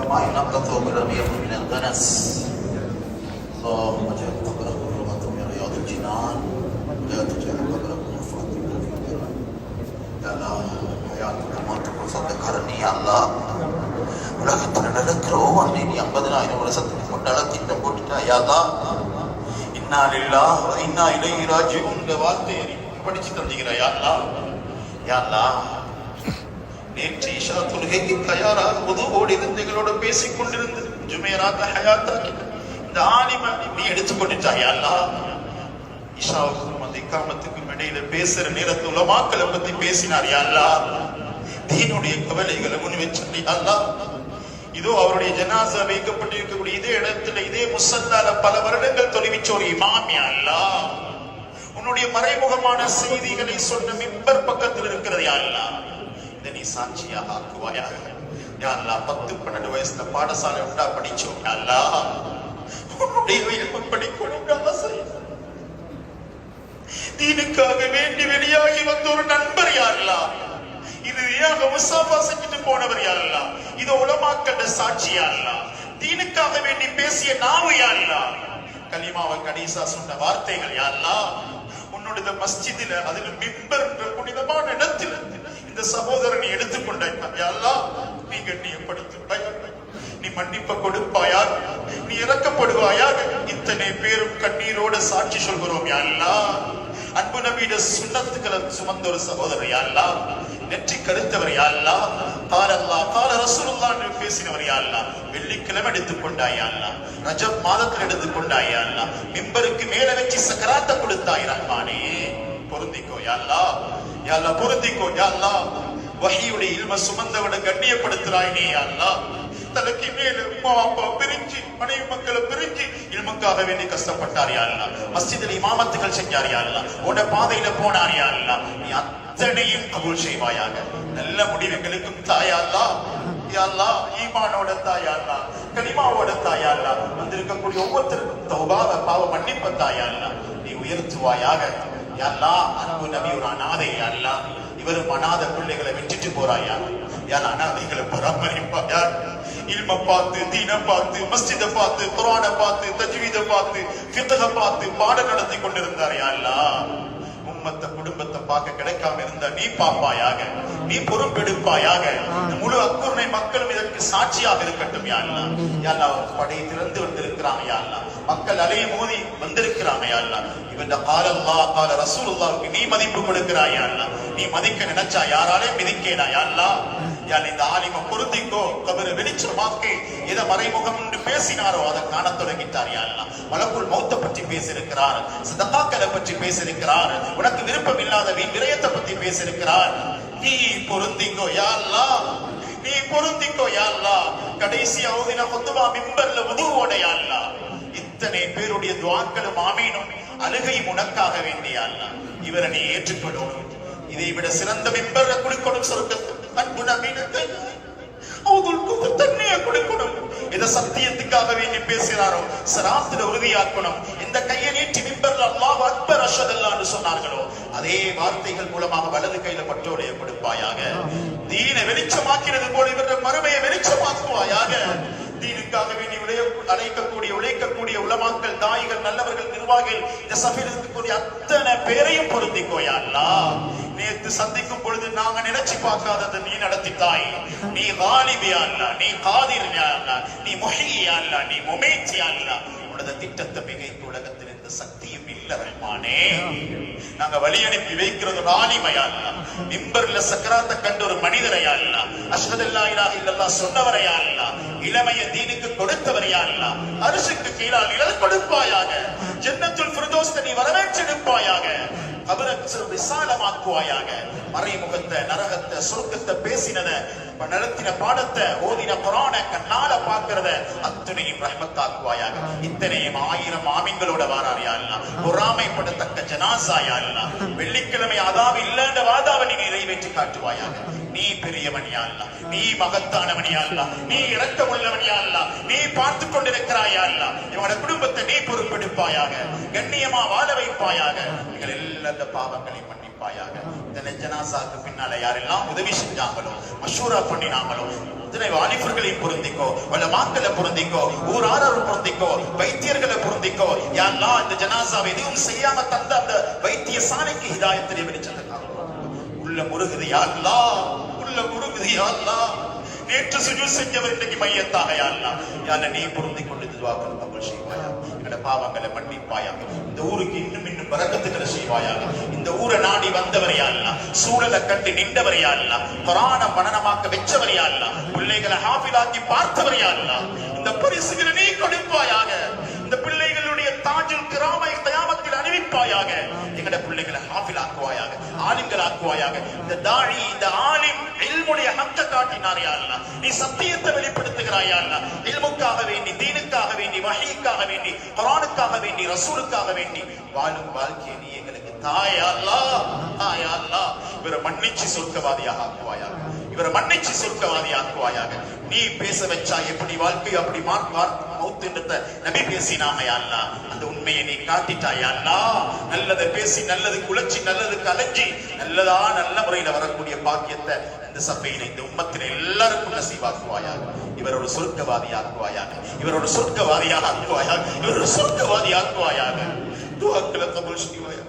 كما ينقض بالربيع من الدنس اللهم اجعل قبره روضة من رياض الجنان ولا تجعل قبره حفرة من النار يا الله حياتك موتك صدقني يا الله உலகத்தில் நடக்கிறோம் அன்னை நீ 50,000 வருஷத்துக்கு முன்னால திட்டம் போட்டுட்டா யா அல்லாஹ் இன்னா லில்லாஹ் வ இன்னா இலைஹி ராஜிஊன் இந்த வார்த்தையை படிச்சு தந்தீங்கறா யா அல்லாஹ் யா அல்லாஹ் நேற்று இஷா தொழுகைக்கு தயாராக உதுவோடு இருந்து எங்களோட பேசிக் கொண்டிருந்து ஜுமைராத் ஹயாத்தாக்கி இந்த ஆலிமா நீ எடுத்துக்கொண்டுட்டாய் யா அல்லாஹ் இஷாவுக்கும் அந்த இக்காமத்துக்கும் இடையில பேசுற நேரத்துல உலமாக்களை பத்தி பேசினார் யா அல்லாஹ் தீனுடைய கவலைகளை முன்வெச்சு யா அல்லாஹ் இதோ அவருடைய ஜனாசா வைக்கப்பட்டிருக்கக்கூடிய இதே இடத்துல இதே முஸல்லால பல வருடங்கள் தொலைவிச்ச ஒரு இமாம் யா அல்லாஹ் உன்னுடைய மறைமுகமான செய்திகளை சொன்ன மிம்பர் பக்கத்தில் இருக்கிறது யா அல்லாஹ் இதை நீ சாட்சியாக ஆக்குவாயாக யா அல்லாஹ் 10-12 வயசுல பாடசாலை உண்டா படிச்சோம் யா அல்லாஹ் உன்னுடைய இல்மு படிக்கணும் ஆசை தீனுக்காக வேண்டி வெளியாகி வந்த ஒரு நண்பர் யா அல்லாஹ் இது ஏக முசாஃபா செஞ்சுட்டு போனவர் யா அல்லாஹ் இது உலமாக்களோட சாட்சி யா அல்லாஹ் தீனுக்காக வேண்டி பேசிய நாவு யா அல்லாஹ் கலிமாவை கடைசா சொன்ன வார்த்தைகள் யா அல்லாஹ் உன்னுடைய மஸ்ஜிதில அதில் மிம்பர் என்ற புனிதமான இடத்தில் இந்த சகோதரனை எடுத்துக்கொண்டாய் யா அல்லாஹ் நீ கண்ணியப்படுத்துவாயாக நீ மன்னிப்பு கொடுப்பாயாக நீ இரக்கப்படுவாயாக இத்தனை பேரும் கண்ணீரோட சாட்சி சொல்கிறோம் யா அல்லாஹ் அன்பு நபியுடைய சுன்னத்துக்களை சுமந்த ஒரு சகோதரர் யா அல்லாஹ் நெற்றி கருத்தவர் யா அல்லாஹ் قال الله قال رسول الله என்று பேசினவர் யா அல்லாஹ் வெள்ளிக்கிழமை எடுத்துக்கொண்டாய் யா அல்லாஹ் ரஜப் மாதத்தில் எடுத்துக்கொண்டாய் யா அல்லாஹ் மிம்பருக்கு மேல வச்சு சக்கராத்த கொடுத்தாய் ரஹ்மானே பொருந்திக்கோ யா அல்லாஹ் யா அல்லாஹ் பொருந்திக்கோ யா அல்லாஹ் வஹீயுடைய இல்ம சுமந்தவட கண்ணியப்படுத்துறாய் நீ யா அல்லாஹ் தலக்கு மேல உம்மா அப்பா பிரிஞ்சு மனைவி மக்களை பிரிஞ்சு இல்முக்காக வேண்டி கஷ்டப்பட்டார் யா அல்லாஹ் மஸ்ஜிதில் இமாமத்துகள் செஞ்சார் யா அல்லாஹ் உன்னுடைய பாதையில போனார் யா அல்லாஹ் நீ அத்தனையும் கபூல் செய்வாயாக நல்ல முடிவுகளுக்கும் தாயா அல்லாஹ் யா அல்லாஹ் ஈமானோட தாயா அல்லாஹ் கலிமாவோட தாயா அல்லாஹ் வந்திருக்கக்கூடிய ஒவ்வொருத்தருக்கும் தௌபாவை பாவ மன்னிப்பு தாயா அல்லாஹ் நீ உயர்த்துவாயாக யா அல்லாஹ் அன்பு நபி ஒரு அநாதை யா அல்லாஹ் இவரும் அநாத பிள்ளைகளை விட்டுட்டு போறாயா யா அநாதைகளை பராமரிப்பாயா இல்ம பார்த்து தீன பார்த்து மஸ்ஜித பார்த்து குர்ஆனை பார்த்து தஜ்வீத பார்த்து ஃபிக்ஹ பார்த்து பாடம் நடத்தி கொண்டிருந்தார் யா அல்லாஹ் உம்மத்த குடும்பத்தை பார்க்க கிடைக்காம இருந்தா நீ பாப்பாயாக நீ பொறுப்பெடுப்பாயாக முழு அக்குர்ணை மக்களும் இதற்கு சாட்சியாக இருக்கட்டும் யா அல்லாஹ் யா அல்லாஹ் படை திறந்து வந்திருக்கிறாங்க யா அல்லாஹ் மக்கள் அலைய மோதி வந்திருக்கிறாங்க யா அல்லாஹ் இவன் قال الله قال رسول الله நீ மதிப்பு கொடுக்கிறாய் யா அல்லாஹ் நீ மதிக்க நினைச்சா யாராலே மிதிக்கேடா யா அல்லாஹ் யா இந்த ஆலிம பொருந்திக்கோ கபரை வெளிச்சமாக்கி இதை மறைமுகம் என்று பேசினாரோ அதை காண தொடங்கிட்டார் யா அல்லாஹ் மலக்குல் மௌத்தை பற்றி பேசியிருக்கிறார் சதகாக்களை பற்றி பேசியிருக்கிறார் உனக்கு விருப்பம் இல்லாத விரயத்தை பற்றி பேசியிருக்கிறார் நீ பொருந்திக்கோ யா அல்லாஹ் நீ பொருந்திக்கோ யா அல்லாஹ் கடைசி ஓதின குத்பா மிம்பர்ல வுதுவோட யா அல்லாஹ் இத்தனை பேருடைய துஆக்களும் ஆமீனும் அழுகை உனக்காக வேண்டிய அல்லாஹ் இவரை நீ ஏற்றுக்கொள்ளணும் இதை விட சிறந்த மிம்பர்ல குடிக்கொடும் சொர்க்கத்தை அன்பு நபியினத்தை அவங்களுக்கு தண்ணியை கொடுக்கணும் இதை சத்தியத்துக்காக வேண்டி பேசுகிறாரோ சராத்துல உறுதியாக்கணும் இந்த கையை நீட்டி மிம்பர்ல அல்லாஹ் அக்பர் அஷ்ஹது அல்லாஹ்னு சொன்னார்களோ அதே வார்த்தைகள் மூலமாக வலது கையில பட்டோடைய கொடுப்பாயாக தீனை வெளிச்சமாக்கிறது போல இவருடைய மறுமையை வெளிச்சமாக்குவாயாக தீனுக்காக வேண்டி உழைக்கக்கூடிய உலமாக்கள் தாயிகள் நல்லவர்கள் நிர்வாகிகள் இந்த சபையில் இருக்கக்கூடிய அத்தனை பேரையும் பொருந்திக்கோ யா அல்லாஹ் நேத்து சந்திக்கும் பொழுது நாங்க நினைச்சு பார்க்காதது நீ நடத்தித்தாய் நீ காலிப் யா அல்லாஹ் நீ காதிர் யா அல்லாஹ் நீ முஹீ யா அல்லாஹ் நீ முமீத் யா அல்லாஹ் உனது திட்டத்தை மிகைக்கு உலகத்தில் எந்த சக்தியும் இல்ல ரஹ்மானே நாங்க வழி அனுப்பி வைக்கிறது ஆலிம் யா அல்லாஹ் மிம்பர்ல சக்கராத்த கண்ட ஒரு மனிதரை யா அல்லாஹ் அஷ்ஹது அல்லா இலாஹ இல்லல்லாஹ் சொன்னவரை யா அல்லாஹ் இளமைய தீனுக்கு கொடுத்தவர் யா அல்லாஹ் அரிசுக்கு கீழால் நிழல் கொடுப்பாயாக ஜன்னத்துல் ஃபிர்தௌஸ் நீ வரவேற்றெடுப்பாயாக கபரத்தை விசாலமாக்குவாயாக மறைமுகத்தை நரகத்தை சொர்க்கத்தை பேசினத நடத்தின பாடத்தை ஓதின குர்ஆனை கண்ணால பார்க்கிறத அத்தனையும் ரஹ்மத்தாக்குவாயாக இத்தனையும் 1000 ஆமீன்களோட வாரார் யா அல்லாஹ் பொறாமைப்படத்தக்க ஜனாஸா யா அல்லாஹ் வெள்ளிக்கிழமை அதாவு இல்லன்ற வாதாவை நீ நிறைவேற்றி காட்டுவாயாக நீ பெரியவன் யா அல்லாஹ் நீ மகத்தானவன் யா அல்லாஹ் நீ இரக்கமுள்ளவன் யா அல்லாஹ் நீ பார்த்து கொண்டிருக்கிறாய் யா அல்லாஹ் இவனுடைய குடும்பத்தை நீ பொறுப்பெடுப்பாயாக கண்ணியமா வாழ வைப்பாயாக எங்கள் எல்லா பாவங்களையும் மன்னிப்பாயாக மன்னிப்பாயாக. இந்த ஜனாசாக்கு பின்னால யாரெல்லாம் உதவி செஞ்சாங்களோ, மஷூரா பண்ணினாங்களோ, இத்தனை வாலிபர்களையும் பொருந்திக்கோ, உலமாக்களை பொருந்திக்கோ, ஊராரர் பொருந்திக்கோ, வைத்தியர்களை பொருந்திக்கோ. யா அல்லாஹ், இந்த ஜனாசாவை எதுவும் செய்யாம தந்த அந்த வைத்தியசாலைக்கு ஹிதாயத்தை வெளிச்சத்துக்காக உள்ள முருகுது யா அல்லாஹ், உள்ள முருகுது யா அல்லாஹ். நேற்று சுஜூத் செஞ்சவர் இன்றைக்கு மையத்தாக யா அல்லாஹ், யா அல்லாஹ் நீ பொருந்தி கொண்டு துஆக்கள் கபூல் செய்வாயா. எங்கட பாவங்களை மன்னிப்பாயாக. இந்த ஊருக்கு இன்னும் இன்னும் பரக்கத்துக்களை செய்வாயாக. இந்த ஊரை நாடி வந்தவர் யா அல்லாஹ், சூழலை கண்டு நின்றவர் யா அல்லாஹ், குர்ஆனை மனனமாக்க வெச்சவர் யா அல்லாஹ், பிள்ளைகளை ஹாஃபிலாக்கி பார்த்தவர் யா அல்லாஹ், இந்த பரிசுகளை நீ கொடுப்பாயாக. இந்த பிள்ளைகளுடைய தாஜுல் கிராமை கியாமத்தில் அணிவிப்பாயாக. எங்கட பிள்ளைகளை ஹாஃபிலாக்குவாயாக, ஆலிம்களாக்குவாயாக. இந்த தாழி, இந்த ஆலிம் இல்முடைய ஹக்க காட்டினார் யா அல்லாஹ். நீ சத்தியத்தை வெளிப்படுத்துகிறாய் யா அல்லாஹ். இல்முக்காக வேண்டி, தீனுக்காக வேண்டி, வஹீக்காக வேண்டி, குர்ஆனுக்காக வேண்டி, ரசூலுக்காக வேண்டி வாழும் வாழ்க்கையை நீ எங்களுக்கு தாயா அல்லாஹ், தாயா அல்லாஹ். இவரை மன்னிச்சு சொர்க்கவாதியாக ஆக்குவாயாக. இவரை மன்னிச்சு சொர்க்கவாதியாக ஆக்குவாயாக. நீ பேச வச்சா எப்படி வாழ்க்கை அப்படி மௌத்துன்றத நபி பேசினாங்க யா அல்லாஹ். அந்த உண்மையை நீ காட்டிட்டாய் யா அல்லாஹ். நல்லதை பேசி, நல்லது குலச்சி, நல்லது கலஞ்சி, நல்லதா நல்ல முறையில வரக்கூடிய பாக்கியத்தை இந்த சபையில, இந்த உம்மத்தில எல்லாருக்கும் நசீவாக்குவாயாக. இவரோட சொர்க்கவாதி ஆக்குவாயாக. இவரோட சொர்க்கவாதியாக ஆக்குவாயாக. இவரோட சொர்க்கவாதி ஆக்குவாயாக. துஆக்களை கபூல் செய்வாயாக.